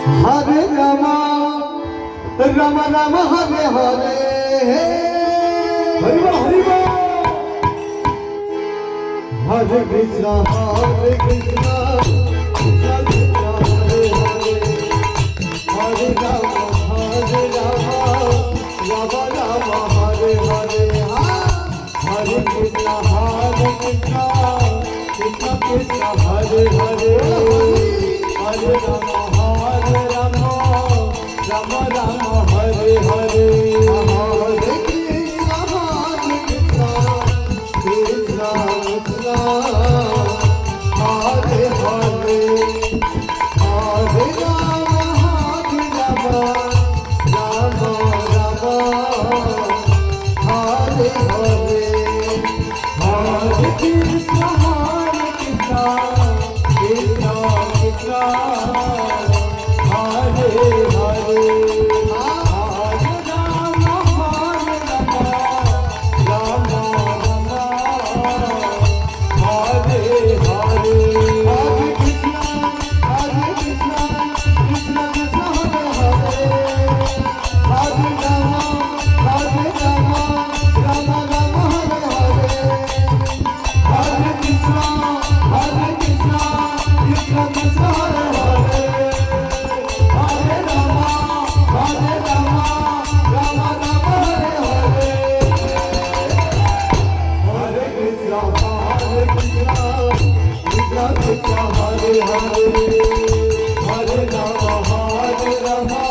Hare Rama, Rama Rama Hare Hare, Hare Hare, Hare Krishna, Hare Krishna, Krishna Krishna, Hare Hare, Hare Rama, Hare Rama, Rama Rama, Hare Hare, Hare Krishna, Krishna Krishna, Hare Hare, Hare Rama, Hare Rama, Rama Rama, Hare Hare, Hare Krishna, Krishna Krishna, Hare Hare, Hare Rama, Hare Rama, Rama Rama, Hare Hare, Hare Krishna, Krishna Krishna, Hare Hare, Hare Rama, Hare Rama, Rama Rama, Hare Hare, Hare Krishna, Krishna Krishna, Hare Hare, Hare Rama, Rama Rama, Hare Hare, Hare Krishna, Krishna Krishna, Hare Hare, Hare Rama, Rama Rama, Hare Hare, Hare Krishna, Krishna Krishna, Hare Hare, Hare Rama, Rama Rama, Hare Hare, Hare Krishna, Krishna Krishna, Hare Hare, Hare Rama,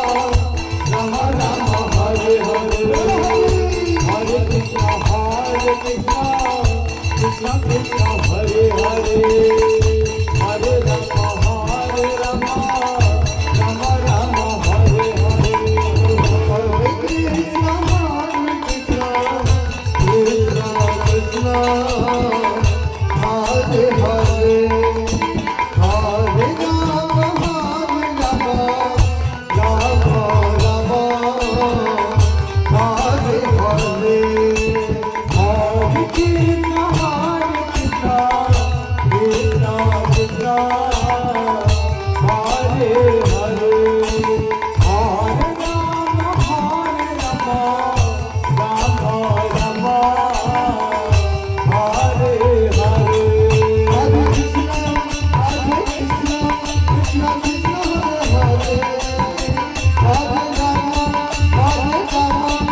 Rama Rama, Hare Hare, Hare Krishna, Krishna Krishna, Hare Hare, Hare Rama, Rama Rama, Hare Hare, Hare Krishna, Krishna Krishna, Hare Hare, Hare Rama, Rama Rama, Hare Hare, Hare Krishna, Krishna Krishna, Hare Hare, Hare Rama, Rama Rama, Hare Hare, Hare Krishna, Krishna Krishna, Hare Hare, Hare Rama, Rama Rama, Hare Hare, Hare Krishna, Krishna Krishna, Hare Hare, Hare Rama, Rama Rama, Hare Hare, Hare Krishna, Krishna Krishna, Hare Hare, Hare Rama,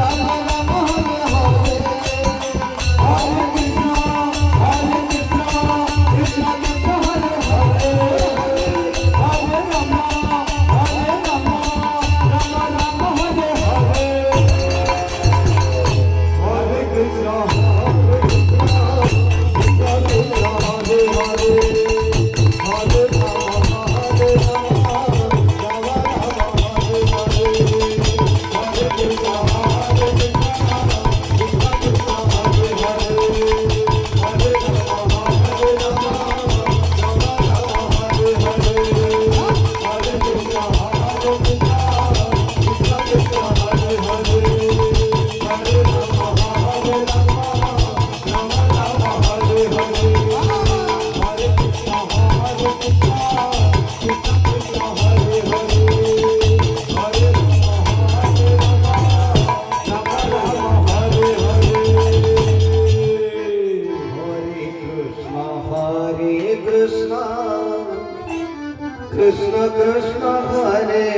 Rama Rama, Hare Hare, Hare Krishna, Krishna Krishna, Hare Hare, Hare Rama, Rama Rama, Hare Hare, Hare Krishna, Krishna Krishna, Hare Hare, Hare Rama, Rama Rama, Hare Hare, Hare Krishna, Krishna Krishna, Hare